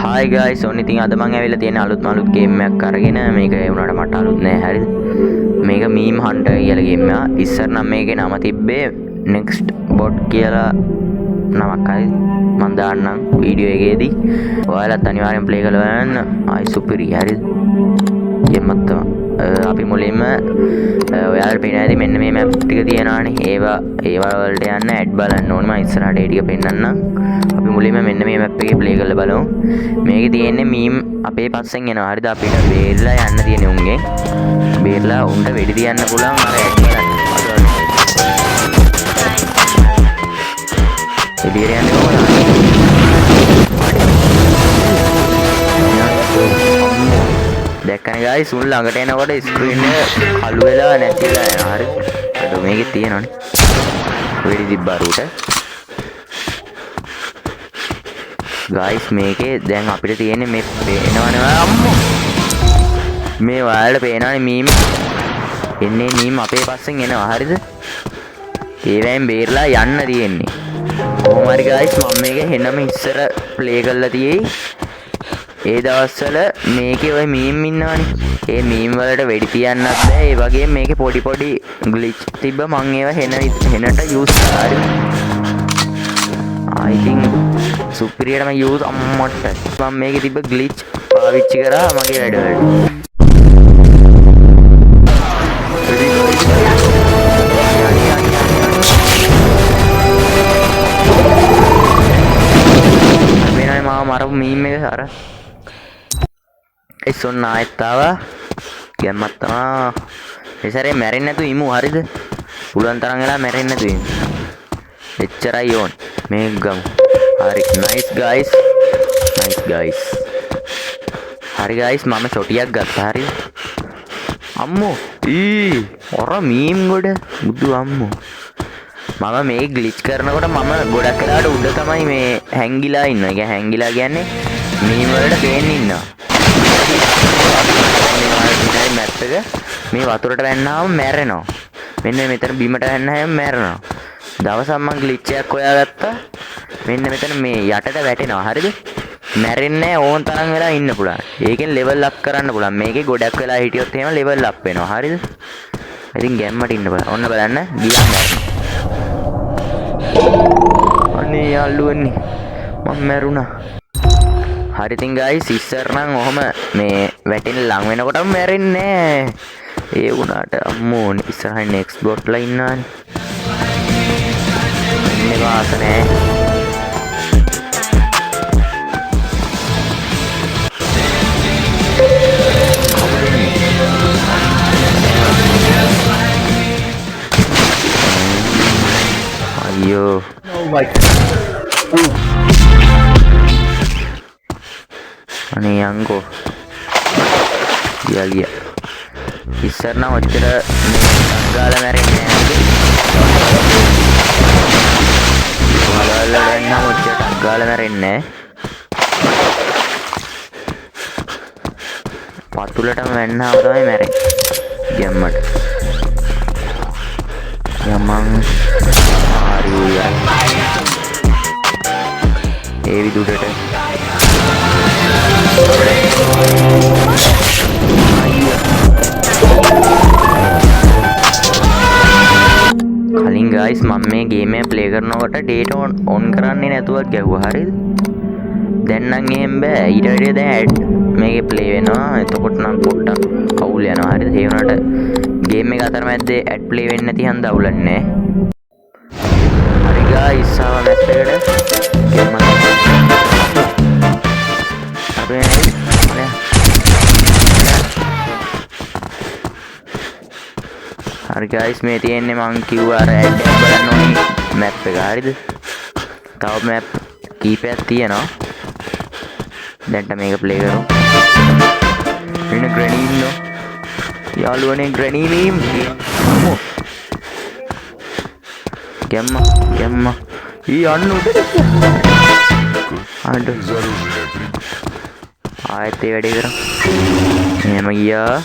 Hi guys, ඔන්න ඉතින් අද මම ඇවිල්ලා තියෙන අලුත් ගේම් එකක් අරගෙන මේක ඒ වුණාට මට අලුත් නෑ හරිද? මේක මීම් හන්ටර් කියලා ගේම් එකක්. ඉස්සර නම් මේකේ නම තිබ්බේ next bot කියලා නමක් හරිද? මම දාන්නම් වීඩියෝ එකේදී. ඔයාලත් අනිවාර්යෙන් play කරලා බලන්න. ආයි සුපිරි හරිද? ගෙම්මක් තමයි. අපි මුලින්ම ඔයාලට පේන ඇති මෙන්න මේ මැප් ටික තියෙනවානේ. ඒවා වලට යන්න ඇඩ් බලන්න ඕනේ. මම ඉස්සරහට ඒ ටික පෙන්නන්නම්. අපි මුලින්ම මෙන්න මේ මැප් එකේ ප්ලේ කරලා බලමු. මේකේ තියෙන්නේ මීම් අපේ පස්සෙන් එනවා. හරිද? අපිට බේරලා යන්න තියෙන උන්ගෙන්. බේරලා උන්ට වෙඩි තියන්න පුළුවන් අර ඇඩ් බලන්න. එළියට යන්නේ කොහොමද? දැක්කනේ guys උන් ළඟට එනකොට ස්ක්‍රීන් එක කළු වෙලා නැතිලා යනවා. හරි. අද මේකේ තියෙනවනේ. වෙඩි තිබ්බාරුට. guys මේකේ දැන් අපිට තියෙන්නේ මේ පේනවනේ අම්මෝ. මේ ඔයාලට පේනවනේ මීම්. එන්නේ මීම් අපේ පස්සෙන් එනවා. හරිද? ඒවෙන් බේරලා යන්න තියෙන්නේ. කොහොම හරි guys මම මේක හෙනම ඉස්සර ප්ලේ කරලා තියෙයි. ඒ දවස්වල මේකේ ඔය මීම් ඉන්නවනේ. ඒ මීම් වලට වෙඩි තියන්නත් බෑ. ඒ වගේම මේකේ පොඩි ග්ලිච් තිබ්බ මං ඒවා හෙනට යූස් කරා. I think සුපිරියටම යූස් අම්මට. මම මේකේ තිබ්බ ග්ලිච් පාවිච්චි කරා මගේ වැඩවලට. වෙනයි මාව මරපු මීම් එක අර ඔන්න ආයෙත් ආවා. ගැම්මක් තමා. ඒ සැරේ මැරෙන්නේ නැතුව ඉමු. හරිද? පුළුවන් තරම් වෙලා මැරෙන්නේ නැතුව ඉමු. එච්චරයි ඕන්. මේක ගමු. හරි. nice guys. හරි guys මම ෂොටියක් ගත්තා. හරිද? අම්මෝ. ඔර මීම් ගොඩ. බුදු අම්මෝ. මම මේ ග්ලිච් කරනකොට මම ගොඩක් වෙලාවට උඩ තමයි මේ හැංගිලා ඉන්නවා. ඒ හැංගිලා කියන්නේ මීම් වලට පේන්න ඉන්නවා. මැප් එක මේ වතුරට වැන්නාම මැරෙනවා. මෙන්න මෙතන බිමට වැන්නාම මැරෙනවා. දවසක් මම ග්ලිච් එකක් හොයාගත්තා. මෙන්න මෙතන මේ යටට වැටෙනවා. හරිද? මැරෙන්නේ නැහැ. ඕන තරම් වෙලා ඉන්න පුළුවන්. ඒකෙන් ලෙවල් අප් කරන්න පුළුවන්. මේකේ ගොඩක් වෙලා හිටියොත් එහෙම ලෙවල් අප් වෙනවා. හරිද? ඉතින් ගැම්මට ඉන්න බලන්න. ඔන්න බලන්න ගියා මැරෙනවා. අනේ යාළුවනේ මම මැරුණා. හරි ඉතින් guys ඉස්සර නම් ඔහම මේ වැටෙන ලඟ වෙනකොටම මැරෙන්නේ නැහැ. ඒ වුණාට අම්මෝ ඉස්සරහින් next bot ලා ඉන්නානේ. ඉන්නේ වාස නැහැ. අයියෝ. Oh my god. අනේ යංගෝ. ගියා. ඉස්සර නම් ඔච්චර ගාලා මැරෙන්නේ නැහැ. ඔයාලා නම් ඔච්චර ගාලා මැරෙන්නේ නැහැ. පතුලටම වැන්නාම තමයි මැරෙන්නේ. ගැම්මට. යමං ආරියුයා. ඒ විදුඩට කලින් guys මම මේ ගේම් එක ප්ලේ කරනකොට data on කරන්නේ නැතුව ගැහුවා. හරිද? දැන් නම් එහෙම බෑ. ඊට වැඩිය දැන් ඇඩ් මේකේ ප්ලේ වෙනවා. එතකොට නම් පොඩ්ඩක් අවුල් යනවා. හරිද? ඒ වුණාට ගේම් එක අතරමැද්දේ ඇඩ් ප්ලේ වෙන්නේ නැති හන්ද අවුලන්නේ නැහැ. හරි guys ආව මැප් එකට ගේම් එක හරි guys මේ තියෙන්නේ මං කිව්වා අර ඇඩ් එක බලන්න ඕනේ මැප් එක. හරිද? තව මැප් කීපයක් තියෙනවා. දැන්ට මේක ප්ලේ කරමු. වෙන ග්‍රැනි ඉන්නෝ. යාළුවනේ ග්‍රැනි මීම්. ගැම්මා. අන්න උඩ. ආයෙත් ඒ වැඩේ කරමු. එහෙම ගියා.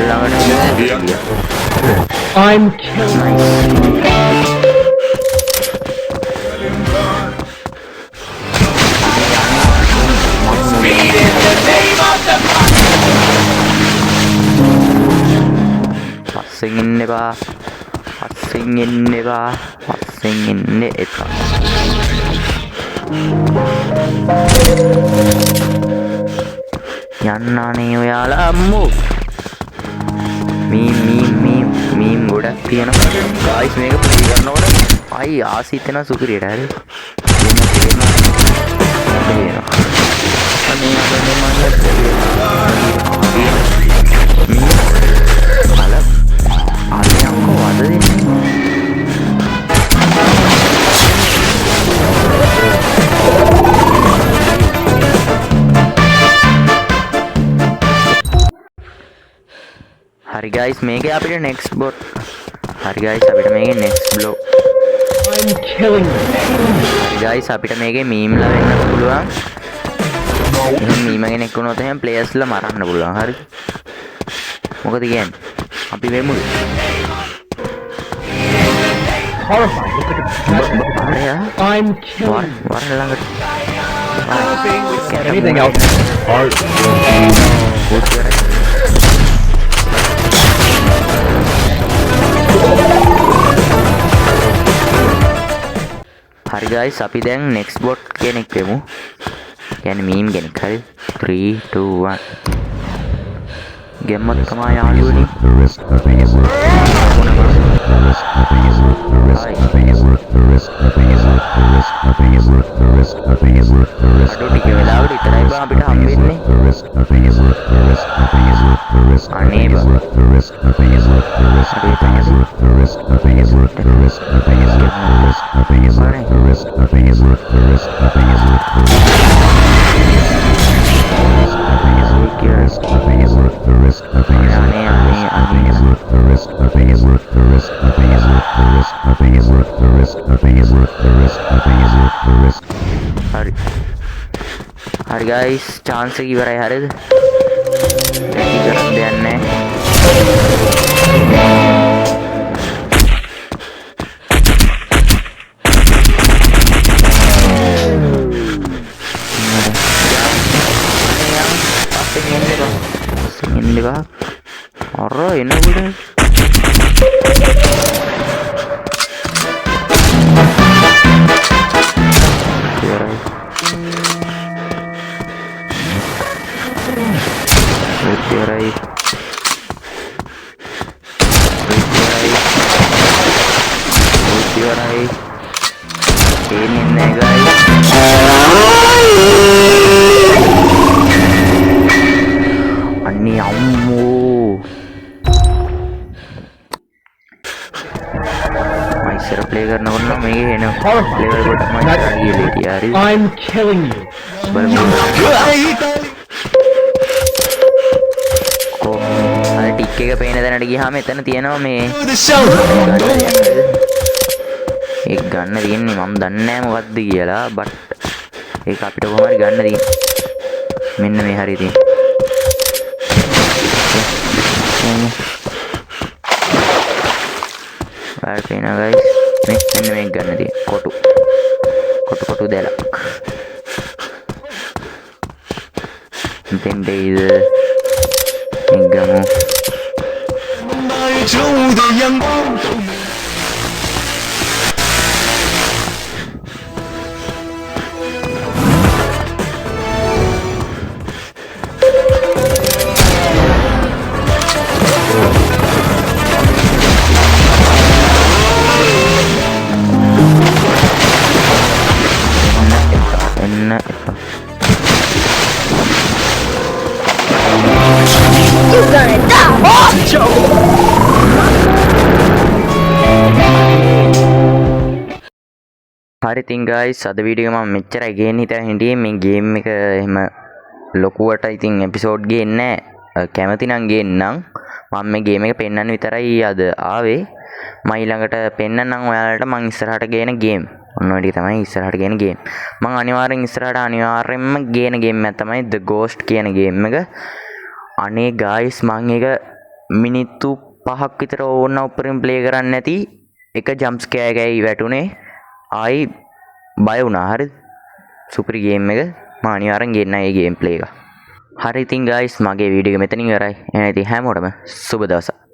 ළඟට ගියා. I'm killing. පස්සෙන් එන්න එපා. පස්සෙන් එන්න එපා. පස්සෙන් එන්න එපා. යන්නානේ ඔයාලා අම්මෝ. මීම් ගොඩක් තියෙනවා. ගායිස් මේක ප්ලේ කරනකොට අයි ආසිත වෙන සුපිරියට හරි. හරි ගයිස් මේකේ අපිට නෙක්ස්ට් බොට් හරි ගයිස් අපිට මේකේ next blow I'm killing you. හරි ගයිස් අපිට මේකේ මීම්ලා වෙන්න පුළුවන්. එහෙනම් මීම කෙනෙක් වුණොත් එහෙනම් ප්ලේයර්ස්ලා මරන්න පුළුවන්. හරි. මොකද කියන්නේ? අපි වෙමුද? Horrifying. I'm killing. වර ළඟට. Anything else? හරි ගයිස් අපි දැන් නෙක්ස්ට් බොට් කෙනෙක් වෙමු. කියන්නේ මීම් කෙනෙක්. හරි 3 2 1 ගෙම්මත් තමයි යාළුවනි. අඩෝ ටික වෙලාවකට විතරයි බං අපිට හම්බෙන්නේ. අනේ බං. හරි ගයිස් chance එක ඉවරයි. හරිද? දැන් ඉවරක් දෙයක් නැහැ. Enggak, orang ini udah. Utiarai. Ini nih guys. Ani ammu. Maiser play කරනකොට නම් මේකේ එන level කොට මයිසර් ගිහලා හිටියා. හරි. I'm killing you. බලමු. අර ටික් එක පේන තැනට ගියාම එතන තියෙනවා මේ ඒක ගන්න තියෙන්නේ මම දන්නේ නැහැ මොකද්ද කියලා බට් ඒක අපිට කොහොම හරි ගන්න තියෙන්නේ මෙන්න මේ හරිය තියෙන්නේ ආ පේනවා ගයිස් මෙන්න මේක ගන්න තියෙන්නේ කොටු දෙලක් then they Gamo. හරි ඉතින් guys අද වීඩියෝ එක මම මෙච්චරයි ගේන්න හිතා හිටියේ මේ ගේම් එක එහෙම ලොකුවට ඉතින් එපිසෝඩ් ගේන්නේ නැහැ කැමති නම් ගේන්නම් මම මේ ගේම් එක පෙන්නන්න විතරයි අද ආවේ මම ඊළඟට පෙන්නන්නම් ඔයාලට මම ඉස්සරහට ගේන ගේම් ඔන්න ඔය ටික තමයි ඉස්සරහට ගේන ගේම් මම අනිවාර්යෙන්ම ගේන ගේම් එක තමයි The Ghost කියන ගේම් එක අනේ guys මම ඒක මිනිත්තු 5ක් විතර ඕන උඩරින් ප්ලේ කරන්නේ නැති එක ජම්ප් ස්කෙයාර් එකයි වැටුනේ ආයි බය වුණා හරිද සුපරි ගේම් එක මම අනිවාර්යෙන් ගේන්න ඒ ගේම් ප්ලේ එක හරි ඉතින් guys මගේ වීඩියෝ එක මෙතනින් ඉවරයි එහෙනම් ඉතින් හැමෝටම සුබ දවසක්